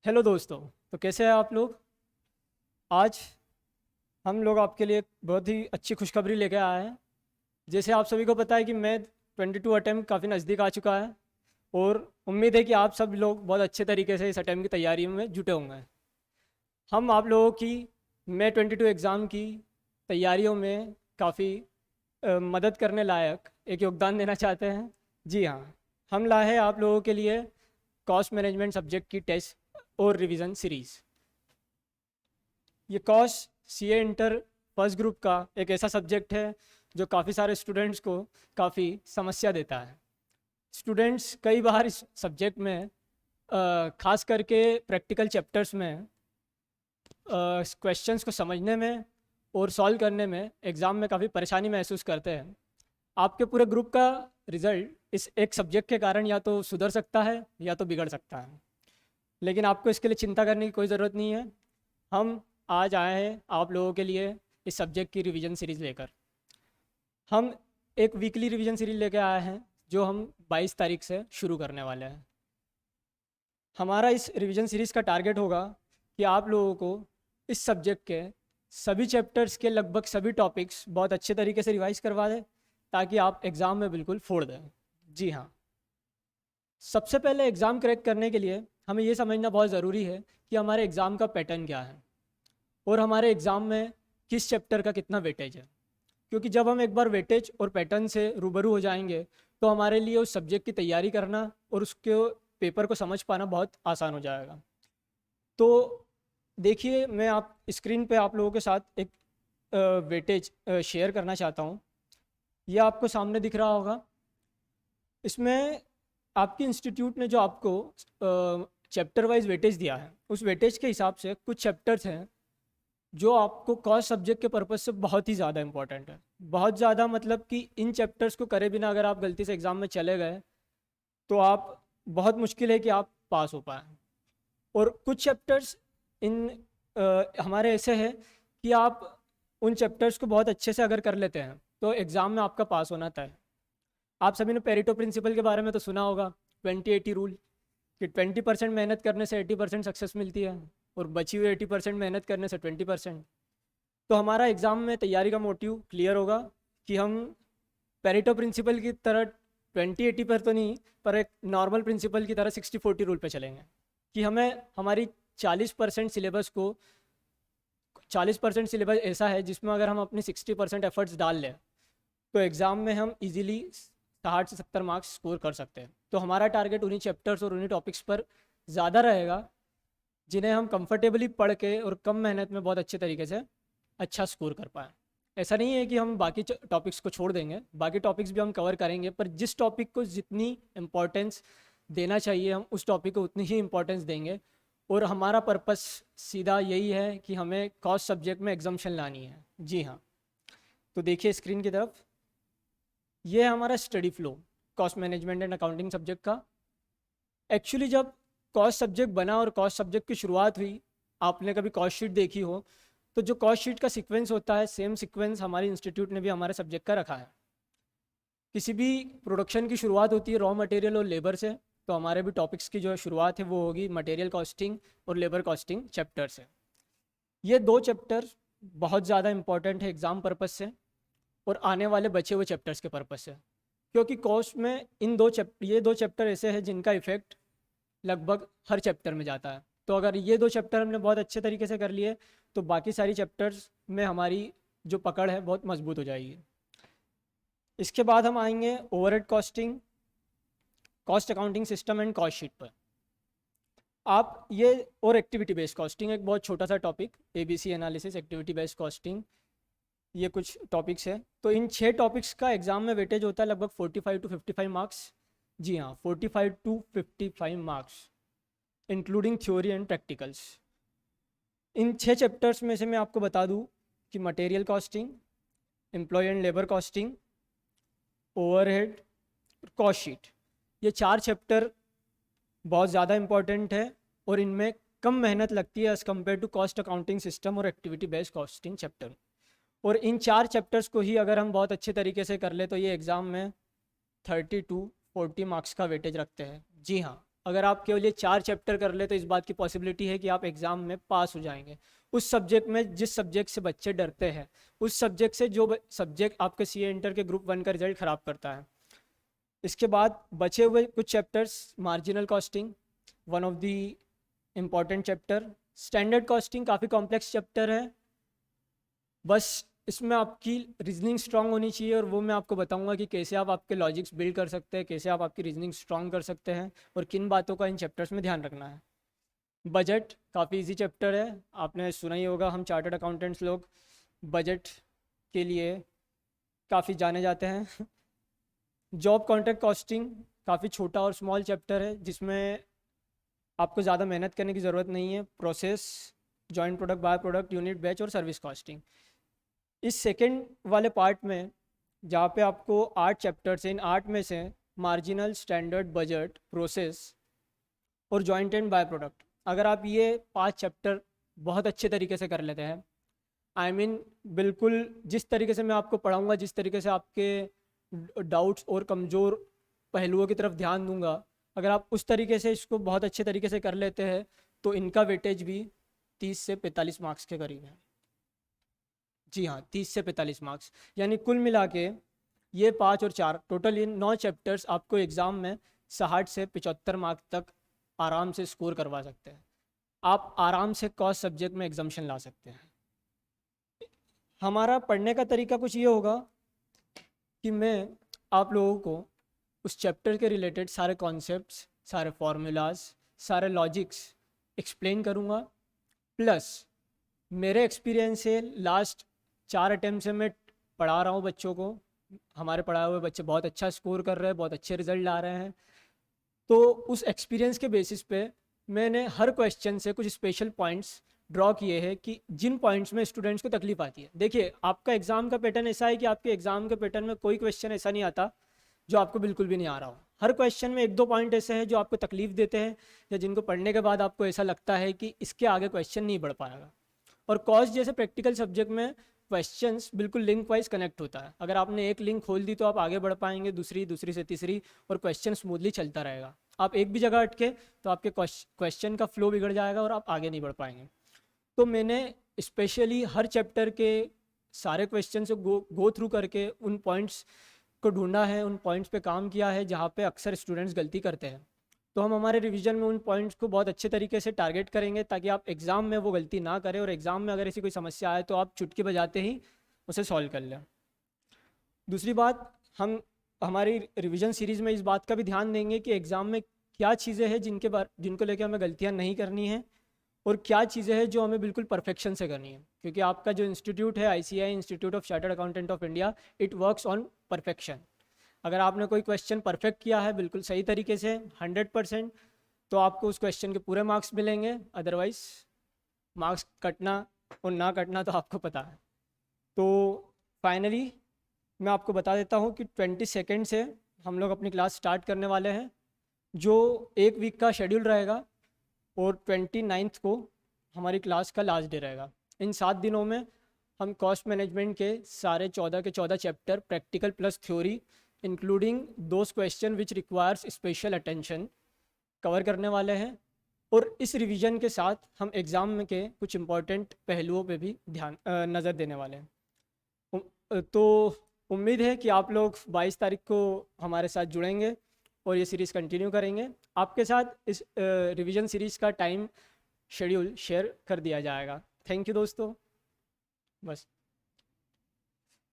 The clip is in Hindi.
हेलो दोस्तों। तो कैसे हैं आप लोग। आज हम लोग आपके लिए एक बहुत ही अच्छी खुशखबरी लेके आए हैं। जैसे आप सभी को पता है कि मैं 22 अटैम्प्ट काफ़ी नज़दीक आ चुका है और उम्मीद है कि आप सब लोग बहुत अच्छे तरीके से इस अटैम्प्ट की तैयारी में जुटे होंगे। हम आप लोगों की मैं 22 एग्ज़ाम की तैयारियों में काफ़ी मदद करने लायक एक योगदान देना चाहते हैं। जी हाँ, हम लाए हैं आप लोगों के लिए कॉस्ट मैनेजमेंट सब्जेक्ट की टेस्ट और रिवीजन सीरीज़। ये cos CA inter first group का एक ऐसा सब्जेक्ट है जो काफ़ी सारे स्टूडेंट्स को काफ़ी समस्या देता है। स्टूडेंट्स कई बार इस सब्जेक्ट में खास करके प्रैक्टिकल चैप्टर्स में क्वेश्चंस को समझने में और सॉल्व करने में एग्ज़ाम में काफ़ी परेशानी महसूस करते हैं। आपके पूरे ग्रुप का रिज़ल्ट इस एक सब्जेक्ट के कारण या तो सुधर सकता है या तो बिगड़ सकता है, लेकिन आपको इसके लिए चिंता करने की कोई ज़रूरत नहीं है। हम आज आए हैं आप लोगों के लिए इस सब्जेक्ट की रिवीजन सीरीज़ लेकर। हम एक वीकली रिवीजन सीरीज लेकर आए हैं जो हम 22 तारीख से शुरू करने वाले हैं। हमारा इस रिवीजन सीरीज़ का टारगेट होगा कि आप लोगों को इस सब्जेक्ट के सभी चैप्टर्स के लगभग सभी टॉपिक्स बहुत अच्छे तरीके से रिवाइज करवा दें ताकि आप एग्ज़ाम में बिल्कुल फोड़ दें। जी हाँ, सबसे पहले एग्ज़ाम क्रैक करने के लिए हमें ये समझना बहुत ज़रूरी है कि हमारे एग्ज़ाम का पैटर्न क्या है और हमारे एग्ज़ाम में किस चैप्टर का कितना वेटेज है। क्योंकि जब हम एक बार वेटेज और पैटर्न से रूबरू हो जाएंगे तो हमारे लिए उस सब्जेक्ट की तैयारी करना और उसके पेपर को समझ पाना बहुत आसान हो जाएगा। तो देखिए, मैं आप स्क्रीन पे आप लोगों के साथ एक वेटेज शेयर करना चाहता हूँ। यह आपको सामने दिख रहा होगा। इसमें आपके इंस्टीट्यूट ने जो आपको चैप्टर वाइज वेटेज दिया है उस वेटेज के हिसाब से कुछ चैप्टर्स हैं जो आपको कॉस्ट सब्जेक्ट के पर्पज़ से बहुत ही ज़्यादा इंपॉर्टेंट है। बहुत ज़्यादा मतलब कि इन चैप्टर्स को करे बिना अगर आप गलती से एग्ज़ाम में चले गए तो आप बहुत मुश्किल है कि आप पास हो पाए। और कुछ चैप्टर्स इन हमारे ऐसे हैं कि आप उन चैप्टर्स को बहुत अच्छे से अगर कर लेते हैं तो एग्ज़ाम में आपका पास होना तय है। आप सभी ने पेरेटो प्रिंसिपल के बारे में तो सुना होगा, 20-80 रूल, कि 20% मेहनत करने से 80% सक्सेस मिलती है और बची हुई 80% मेहनत करने से 20%। तो हमारा एग्ज़ाम में तैयारी का मोटिव क्लियर होगा कि हम पेरेटो प्रिंसिपल की तरह 20-80 पर तो नहीं, पर एक नॉर्मल प्रिंसिपल की तरह 60-40 रूल पे चलेंगे कि हमें हमारी 40% सिलेबस को 40% सिलेबस ऐसा है जिसमें अगर हम अपनी 60% एफर्ट्स डाल लें तो एग्ज़ाम में हम इजीली 60 से 70 मार्क्स स्कोर कर सकते हैं। तो हमारा टारगेट उन्हीं चैप्टर्स और उन्हीं टॉपिक्स पर ज़्यादा रहेगा जिन्हें हम कंफर्टेबली पढ़ के और कम मेहनत में बहुत अच्छे तरीके से अच्छा स्कोर कर पाएँ। ऐसा नहीं है कि हम बाकी टॉपिक्स को छोड़ देंगे, बाकी टॉपिक्स भी हम कवर करेंगे, पर जिस टॉपिक को जितनी इम्पोर्टेंस देना चाहिए हम उस टॉपिक को उतनी ही इम्पोर्टेंस देंगे। और हमारा पर्पस सीधा यही है कि हमें कॉस्ट सब्जेक्ट में एग्जाम्शन लानी है। जी हाँ, तो देखिए स्क्रीन की तरफ, ये है हमारा steady flow cost management and accounting subject का। एक्चुअली जब कॉस्ट सब्जेक्ट बना और कॉस्ट सब्जेक्ट की शुरुआत हुई, आपने कभी कॉस्ट शीट देखी हो तो जो कॉस्ट शीट का सीक्वेंस होता है सेम सीक्वेंस हमारे इंस्टीट्यूट ने भी हमारे सब्जेक्ट का रखा है। किसी भी प्रोडक्शन की शुरुआत होती है रॉ मटेरियल और लेबर से, तो हमारे भी टॉपिक्स की जो शुरुआत है वो होगी मटेरियल कॉस्टिंग और लेबर कॉस्टिंग चैप्टर से। ये दो चैप्टर बहुत ज़्यादा इंपॉर्टेंट है एग्ज़ाम पर्पज़ से और आने वाले बचे हुए चैप्टर्स के पर्पज़ से, क्योंकि कॉस्ट में ये दो चैप्टर ऐसे हैं जिनका इफेक्ट लगभग हर चैप्टर में जाता है। तो अगर ये दो चैप्टर हमने बहुत अच्छे तरीके से कर लिए तो बाकी सारी चैप्टर्स में हमारी जो पकड़ है बहुत मजबूत हो जाएगी। इसके बाद हम आएंगे overhead costing, cost accounting system and cost sheet पर। आप ये और एक्टिविटी बेस्ड कॉस्टिंग, एक बहुत छोटा सा topic, ABC analysis, activity based costing, ये कुछ टॉपिक्स है। तो इन 6 टॉपिक्स का एग्जाम में वेटेज होता है लगभग 45 टू 55 मार्क्स। जी हाँ, 45 to 55 marks including theory and practicals. इन 6 चैप्टर्स में से मैं आपको बता दूं कि material costing, employ and labour costing, overhead, cost sheet, ये 4 चैप्टर बहुत ज़्यादा इंपॉर्टेंट है और इनमें कम मेहनत लगती है as compare to cost accounting system और एक्टिविटी बेस्ड कॉस्टिंग चैप्टर। और इन 4 चैप्टर्स को ही अगर हम बहुत अच्छे तरीके से कर ले तो ये एग्ज़ाम में 30 टू 40 मार्क्स का वेटेज रखते हैं। जी हाँ, अगर आप केवल ये 4 चैप्टर कर ले तो इस बात की पॉसिबिलिटी है कि आप एग्ज़ाम में पास हो जाएंगे। उस सब्जेक्ट में जिस सब्जेक्ट से बच्चे डरते हैं, उस सब्जेक्ट से जो सब्जेक्ट आपके सी इंटर के ग्रुप 1 का रिजल्ट ख़राब करता है। इसके बाद बचे हुए कुछ chapters, marginal costing one of the important chapter, standard costing काफ़ी कॉम्प्लेक्स चैप्टर है, बस इसमें आपकी रीजनिंग स्ट्रांग होनी चाहिए और वो मैं आपको बताऊंगा कि कैसे आप आपके लॉजिक्स बिल्ड कर सकते हैं, कैसे आप आपकी रीजनिंग स्ट्रांग कर सकते हैं और किन बातों का इन चैप्टर्स में ध्यान रखना है। बजट काफ़ी इजी चैप्टर है, आपने सुना ही होगा, हम चार्टर्ड अकाउंटेंट्स लोग बजट के लिए काफ़ी जाने जाते हैं। जॉब कॉन्ट्रैक्ट कॉस्टिंग काफ़ी छोटा और स्मॉल चैप्टर है जिसमें आपको ज़्यादा मेहनत करने की ज़रूरत नहीं है। Process, joint product, by product, unit, batch और सर्विस कॉस्टिंग। इस सेकेंड वाले पार्ट में जहाँ पे आपको 8 चैप्टर्स हैं, इन 8 में से मार्जिनल, स्टैंडर्ड, बजट, प्रोसेस और जॉइंट एंड बाय प्रोडक्ट, अगर आप ये 5 चैप्टर बहुत अच्छे तरीके से कर लेते हैं, आई मीन बिल्कुल जिस तरीके से मैं आपको पढ़ाऊँगा, जिस तरीके से आपके डाउट्स और कमज़ोर पहलुओं की तरफ ध्यान दूंगा, अगर आप उस तरीके से इसको बहुत अच्छे तरीके से कर लेते हैं तो इनका वेटेज भी 30 से 45 मार्क्स के करीब है। जी हाँ, 30 से 45 मार्क्स, यानी कुल मिला के ये 5 और 4 टोटल इन 9 चैप्टर्स आपको एग्ज़ाम में 60 से 75 मार्क्स तक आराम से स्कोर करवा सकते हैं। आप आराम से कॉस्ट सब्जेक्ट में एग्जाम्शन ला सकते हैं। हमारा पढ़ने का तरीका कुछ ये होगा कि मैं आप लोगों को उस चैप्टर के रिलेटेड सारे कॉन्सेप्ट्स, सारे फॉर्मूलाज, सारे लॉजिक्स एक्सप्लेन करूँगा, प्लस मेरे एक्सपीरियंस से लास्ट 4 अटैम्प्ट से मैं पढ़ा रहा हूँ बच्चों को, हमारे पढ़ाए हुए बच्चे बहुत अच्छा स्कोर कर रहे हैं, बहुत अच्छे रिजल्ट ला रहे हैं। तो उस एक्सपीरियंस के बेसिस पे मैंने हर क्वेश्चन से कुछ स्पेशल पॉइंट्स ड्रॉ किए हैं कि जिन पॉइंट्स में स्टूडेंट्स को तकलीफ आती है। देखिए, आपका एग्ज़ाम का पैटर्न ऐसा है कि आपके एग्ज़ाम के पैटर्न में कोई क्वेश्चन ऐसा नहीं आता जो आपको बिल्कुल भी नहीं आ रहा हो। हर क्वेश्चन में 1-2 पॉइंट ऐसे हैं जो आपको तकलीफ देते हैं या जिनको पढ़ने के बाद आपको ऐसा लगता है कि इसके आगे क्वेश्चन नहीं बढ़ पाएगा। और कॉस्ट जैसे प्रैक्टिकल सब्जेक्ट में क्वेश्चंस बिल्कुल लिंक वाइज कनेक्ट होता है। अगर आपने एक लिंक खोल दी तो आप आगे बढ़ पाएंगे, दूसरी से तीसरी, और क्वेश्चन स्मूथली चलता रहेगा। आप एक भी जगह अटके तो आपके क्वेश्चन का फ्लो बिगड़ जाएगा और आप आगे नहीं बढ़ पाएंगे। तो मैंने स्पेशली हर चैप्टर के सारे क्वेश्चन से गो थ्रू करके उन पॉइंट्स को ढूंढा है, उन पॉइंट्स पे काम किया है जहाँ पे अक्सर स्टूडेंट्स गलती करते हैं। तो हम हमारे रिवीजन में उन पॉइंट्स को बहुत अच्छे तरीके से टारगेट करेंगे ताकि आप एग्ज़ाम में वो गलती ना करें और एग्ज़ाम में अगर ऐसी कोई समस्या आए तो आप चुटकी बजाते ही उसे सॉल्व कर लें। दूसरी बात, हम हमारी रिवीजन सीरीज़ में इस बात का भी ध्यान देंगे कि एग्ज़ाम में क्या चीज़ें हैं जिनको लेकर हमें गलतियाँ नहीं करनी है और क्या चीज़ें हैं जो हमें बिल्कुल परफेक्शन से करनी है। क्योंकि आपका जो इंस्टीट्यूट है, ICAI institute of chartered accountant of India, it works on perfection. अगर आपने कोई क्वेश्चन परफेक्ट किया है बिल्कुल सही तरीके से 100%, तो आपको उस क्वेश्चन के पूरे मार्क्स मिलेंगे, अदरवाइज मार्क्स कटना और ना कटना तो आपको पता है। तो फाइनली मैं आपको बता देता हूँ कि 22 से हम लोग अपनी क्लास स्टार्ट करने वाले हैं, जो 1 वीक का शेड्यूल रहेगा, और 29 को हमारी क्लास का लास्ट डे रहेगा। इन 7 दिनों में हम कॉस्ट मैनेजमेंट के सारे 14 के 14 chapter, practical plus theory, including those question which requires special attention, cover करने वाले हैं। और इस रिवीजन के साथ हम एग्ज़ाम के कुछ इम्पॉर्टेंट पहलुओं पे भी ध्यान नज़र देने वाले हैं। तो उम्मीद है कि आप लोग 22 तारीख को हमारे साथ जुड़ेंगे और ये सीरीज़ कंटिन्यू करेंगे। आपके साथ इस रिवीजन सीरीज़ का टाइम शेड्यूल शेयर कर दिया जाएगा। थैंक यू दोस्तों, बस।